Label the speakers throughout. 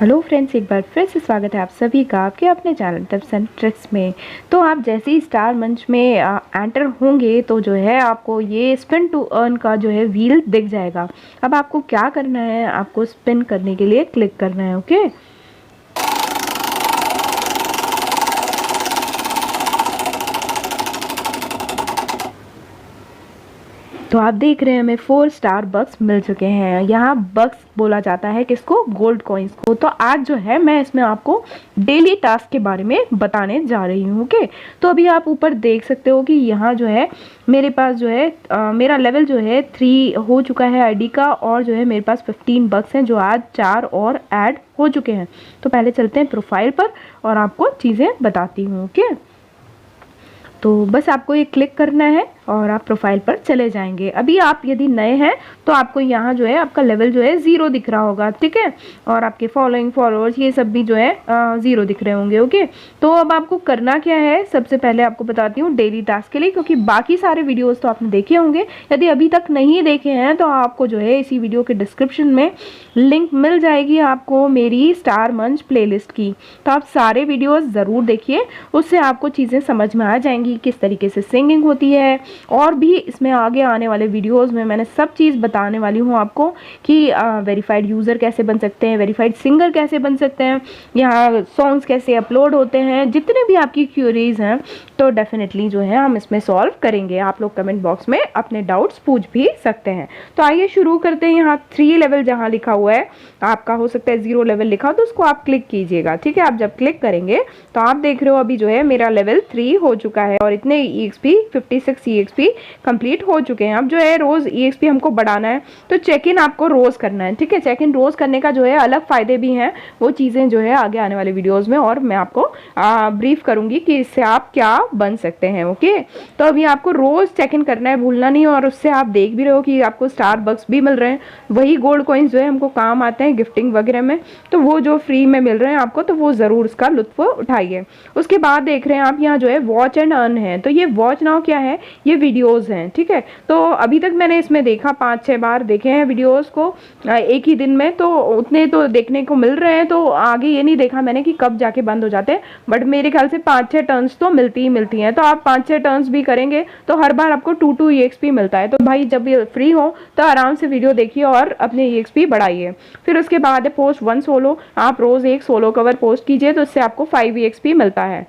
Speaker 1: Hello friends, एक बार फिर से स्वागत है आप सभी का आपके अपने चैनल टिप्स एंड ट्रिक्स में। तो आप जैसे ही स्टार मंच में एंटर होंगे तो जो है आपको ये स्पिन टू अर्न का जो है व्हील दिख जाएगा। अब आपको क्या करना है, आपको स्पिन करने के लिए क्लिक करना है। ओके, तो आप देख रहे हैं हमें 4 स्टार बक्स मिल चुके हैं। यहाँ बक्स बोला जाता है किसको, गोल्ड कॉइन्स को। तो आज जो है मैं इसमें आपको डेली टास्क के बारे में बताने जा रही हूँ। ओके, तो अभी आप ऊपर देख सकते हो कि यहाँ जो है मेरे पास जो है मेरा लेवल जो है 3 हो चुका है आईडी का, और जो है मेरे पास 15 बक्स हैं जो आज 4 और ऐड हो चुके हैं। तो पहले चलते हैं प्रोफाइल पर और आपको चीज़ें बताती हूँ। ओके, तो बस आपको ये क्लिक करना है और आप प्रोफाइल पर चले जाएंगे। अभी आप यदि नए हैं तो आपको यहाँ जो है आपका लेवल जो है 0 दिख रहा होगा, ठीक है, और आपके फॉलोइंग फॉलोअर्स ये सब भी जो है 0 दिख रहे होंगे। ओके, तो अब आपको करना क्या है, सबसे पहले आपको बताती हूँ डेली टास्क के लिए, क्योंकि बाकी सारे वीडियोज़ तो आपने देखे होंगे। यदि अभी तक नहीं देखे हैं तो आपको जो है इसी वीडियो के डिस्क्रिप्शन में लिंक मिल जाएगी आपको मेरी स्टार मंच प्लेलिस्ट की। तो आप सारे वीडियोज़ ज़रूर देखिए, उससे आपको चीज़ें समझ में आ जाएंगी किस तरीके से सिंगिंग होती है। और भी इसमें आगे आने वाले वीडियोस में मैंने सब चीज़ बताने वाली हूँ आपको कि वेरीफाइड यूज़र कैसे बन सकते हैं, वेरीफाइड सिंगर कैसे बन सकते हैं, यहाँ सॉन्ग्स कैसे अपलोड होते हैं। जितने भी आपकी क्यूरीज हैं तो डेफिनेटली जो है हम इसमें सॉल्व करेंगे। आप लोग कमेंट बॉक्स में अपने डाउट्स पूछ भी सकते हैं। तो आइए शुरू करते हैं। यहाँ 3 लेवल जहाँ लिखा हुआ है, आपका हो सकता है 0 लेवल लिखा हो तो उसको आप क्लिक कीजिएगा, ठीक है। आप जब क्लिक करेंगे तो आप देख रहे हो अभी जो है मेरा लेवल 3 हो चुका है और इतने EXP 56 EXP कंप्लीट हो चुके हैं। अब जो है रोज EXP हमको बढ़ाना है तो चेक इन आपको रोज करना है, ठीक है। चेक इन रोज करने का जो है अलग फायदे भी हैं, वो चीज़ें जो है आगे आने वाले वीडियोस में और मैं आपको ब्रीफ करूंगी कि इससे आप क्या बन सकते हैं। ओके, तो अभी आपको रोज चेक इन करना है, भूलना नहीं। और उससे आप देख भी रहे हो कि आपको स्टार बक्स भी मिल रहे हैं, वही गोल्ड कॉइन्स जो है हमको काम आते हैं गिफ्टिंग वगैरह में। तो वो जो फ्री में मिल रहे हैं आपको, तो वो ज़रूर उसका लुत्फ उठाइए। उसके बाद देख रहे हैं आप यहाँ जो है वॉच एंड अर्न है। तो ये वॉच नाउ क्या है, ये वीडियोस हैं, ठीक है। तो अभी तक मैंने इसमें देखा 5-6 बार देखे हैं वीडियोस को एक ही दिन में, तो उतने तो देखने को मिल रहे हैं। तो आगे ये नहीं देखा मैंने कि कब जाके बंद हो जाते हैं, बट मेरे ख्याल से 5-6 टर्न्स तो मिलती ही हैं। तो आप 5-6 टर्न्स भी करेंगे तो हर बार आपको 2 EXP मिलता है। तो भाई जब ये फ्री हो तो आराम से वीडियो देखिए और अपने EXP बढ़ाइए। फिर उसके बाद है पोस्ट 1 सोलो। आप रोज एक सोलो कवर पोस्ट कीजिए तो उससे आपको 5 EXP मिलता है।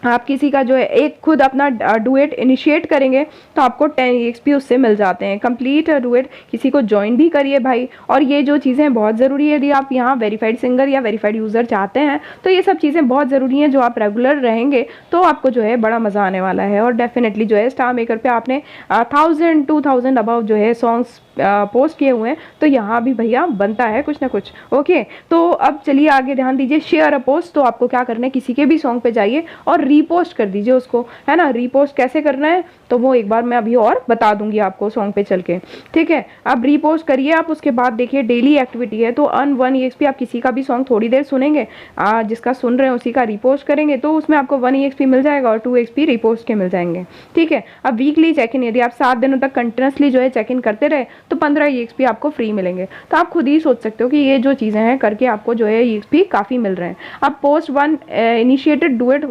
Speaker 1: आप किसी का जो है एक खुद अपना डुएट इनिशिएट करेंगे तो आपको 10 EXP उससे मिल जाते हैं। कंप्लीट डुएट किसी को ज्वाइन भी करिए भाई। और ये जो चीज़ें बहुत ज़रूरी है, यदि आप यहाँ वेरीफाइड सिंगर या वेरीफाइड यूज़र चाहते हैं तो ये सब चीज़ें बहुत ज़रूरी हैं। जो आप रेगुलर रहेंगे तो आपको जो है बड़ा मज़ा आने वाला है। और डेफिनेटली जो है स्टार मेकर पे आपने 1000-2000 अबव जो है सॉन्ग्स पोस्ट किए हुए हैं, तो यहाँ भी भैया बनता है कुछ ना कुछ। ओके, तो अब चलिए आगे ध्यान दीजिए। शेयर अ पोस्ट, तो आपको क्या करना है, किसी के भी सॉन्ग पे जाइए और रीपोस्ट कर दीजिए उसको, है ना। रीपोस्ट कैसे करना है तो वो एक बार मैं अभी और बता दूंगी आपको सॉन्ग पे चल के, ठीक है। अब रीपोस्ट करिए आप। उसके बाद देखिए डेली एक्टिविटी है, तो अर्न 1 EXP। आप किसी का भी सॉन्ग थोड़ी देर सुनेंगे, जिसका सुन रहे हैं उसी का रीपोस्ट करेंगे तो उसमें आपको 1 EXP मिल जाएगा और 2 EXP रीपोस्ट के मिल जाएंगे, ठीक है। अब वीकली चेक इन, यदि आप 7 दिनों तक कंटिन्यूसली जो है चेक इन करते रहे तो 15 EXP आपको फ्री मिलेंगे। तो आप खुद ही सोच सकते हो कि ये जो चीज़ें हैं करके आपको जो है EXP काफ़ी मिल रहे हैं। अब पोस्ट 1 इनिशिएटेड डुएट,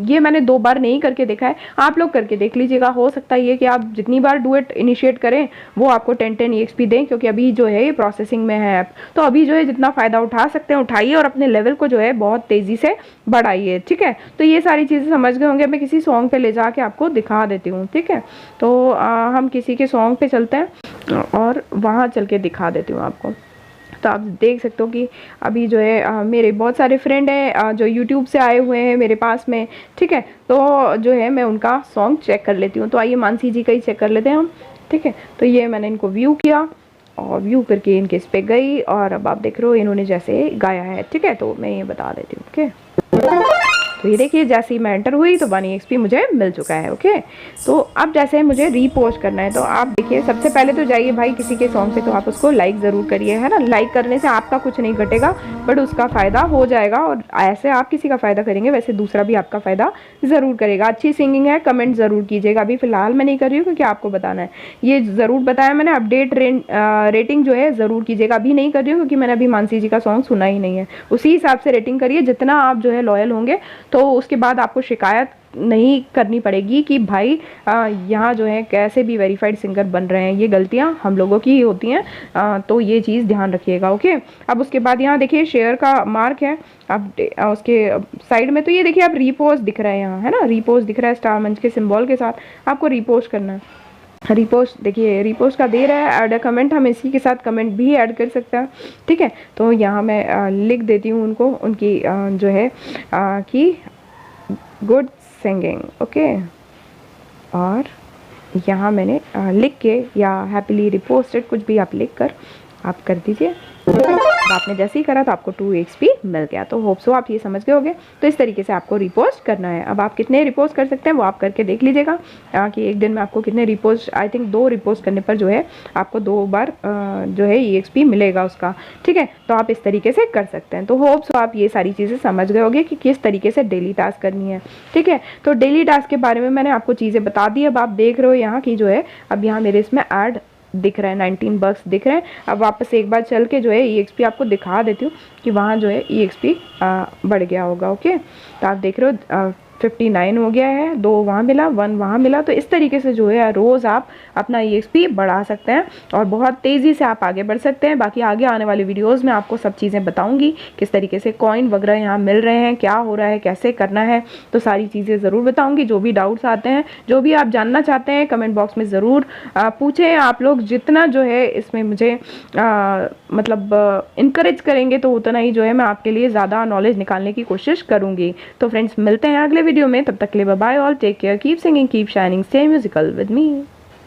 Speaker 1: ये मैंने 2 बार नहीं करके देखा है, आप लोग करके देख लीजिएगा। हो सकता है ये कि आप जितनी बार डुएट इनिशिएट करें वो आपको 10-10 EXP दें, क्योंकि अभी जो है ये प्रोसेसिंग में है ऐप। तो अभी जो है जितना फ़ायदा उठा सकते हैं उठाइए और अपने लेवल को जो है बहुत तेज़ी से बढ़ाइए, ठीक है। तो ये सारी चीज़ें समझ गए होंगे। मैं किसी सॉन्ग पे ले जाके आपको दिखा देती हूँ, ठीक है। तो हम किसी के सॉन्ग पे चलते हैं और वहाँ चल के दिखा देती हूँ आपको। तो आप देख सकते हो कि अभी जो है मेरे बहुत सारे फ्रेंड हैं जो यूट्यूब से आए हुए हैं मेरे पास में, ठीक है। तो जो है मैं उनका सॉन्ग चेक कर लेती हूँ। तो आइए मानसी जी का ही चेक कर लेते हैं हम, ठीक है। तो ये मैंने इनको व्यू किया और व्यू करके इनके इस पे गई और अब आप देख रहे हो इन्होंने जैसे गाया है, ठीक है। तो मैं ये बता देती हूँ, ओके। तो ये देखिए जैसे ही मैं एंटर हुई तो 1 EXP मुझे मिल चुका है। ओके, तो अब जैसे मुझे रीपोस्ट करना है तो आप देखिए सबसे पहले तो जाइए भाई किसी के सॉन्ग पे, तो आप उसको लाइक ज़रूर करिए, है ना। लाइक करने से आपका कुछ नहीं घटेगा बट उसका फ़ायदा हो जाएगा, और ऐसे आप किसी का फ़ायदा करेंगे वैसे दूसरा भी आपका फ़ायदा ज़रूर करेगा। अच्छी सिंगिंग है, कमेंट ज़रूर कीजिएगा। अभी फ़िलहाल मैं नहीं कर रही हूँ क्योंकि आपको बताना है, ये ज़रूर बताया मैंने। अपडेट रेटिंग जो है ज़रूर कीजिएगा। अभी नहीं कर रही हूँ क्योंकि मैंने अभी मानसी जी का सॉन्ग सुना ही नहीं है। उसी हिसाब से रेटिंग करिए, जितना आप जो है लॉयल होंगे तो उसके बाद आपको शिकायत नहीं करनी पड़ेगी कि भाई यहाँ जो है कैसे भी वेरीफाइड सिंगर बन रहे हैं। ये गलतियाँ हम लोगों की ही होती हैं, तो ये चीज़ ध्यान रखिएगा। ओके, अब उसके बाद यहाँ देखिए शेयर का मार्क है, अब उसके साइड में तो ये देखिए आप रीपोस्ट दिख रहा है यहाँ, है ना, रीपोस्ट दिख रहा है स्टार मंच के सिंबल के साथ। आपको रीपोस्ट करना है। रिपोस्ट देखिए रिपोस्ट का दे रहा है ऐड अ कमेंट, हम इसी के साथ कमेंट भी ऐड कर सकते हैं। ठीक है, तो यहाँ मैं लिख देती हूँ उनको, उनकी जो है कि गुड सिंगिंग। ओके, और यहाँ मैंने लिख के या हैप्पीली रिपोस्टेड कुछ भी आप लिख कर आप कर दीजिए। तो आपने जैसे ही करा तो आपको 2 EXP मिल गया। तो होप सो आप ये समझ गए होंगे। तो इस तरीके से आपको रिपोस्ट करना है। अब आप कितने रिपोस्ट कर सकते हैं वो आप करके देख लीजिएगा कि एक दिन में आपको कितने रिपोस्ट, आई थिंक 2 रिपोस्ट करने पर जो है आपको 2 बार जो है EXP मिलेगा उसका। ठीक है, तो आप इस तरीके से कर सकते हैं। तो होप सो आप ये सारी चीज़ें समझ गए होंगे कि किस तरीके से डेली टास्क करनी है। ठीक है, तो डेली टास्क के बारे में मैंने आपको चीज़ें बता दी। अब आप देख रहे हो यहाँ की जो है, अब यहाँ मेरे इसमें ऐड दिख रहा है 19 बक्स दिख रहे हैं। अब वापस एक बार चल के जो है EXP आपको दिखा देती हूँ कि वहाँ जो है EXP बढ़ गया होगा। ओके, तो आप देख रहे हो 59 हो गया है, 2 वहाँ मिला, 1 वहाँ मिला। तो इस तरीके से जो है रोज़ आप अपना EXP बढ़ा सकते हैं और बहुत तेज़ी से आप आगे बढ़ सकते हैं। बाकी आगे आने वाले वीडियोज़ में आपको सब चीज़ें बताऊँगी, किस तरीके से कॉइन वगैरह यहाँ मिल रहे हैं, क्या हो रहा है, कैसे करना है, तो सारी चीज़ें ज़रूर बताऊँगी। जो भी डाउट्स आते हैं, जो भी आप जानना चाहते हैं, कमेंट बॉक्स में ज़रूर पूछें। आप लोग जितना जो है इसमें मुझे मतलब इनकरेज करेंगे तो उतना ही जो है मैं आपके लिए ज़्यादा नॉलेज निकालने की कोशिश करूँगी। तो फ्रेंड्स मिलते हैं अगले वीडियो में, तब तक के लिए bye bye all, take care, keep singing, keep shining, stay musical with me.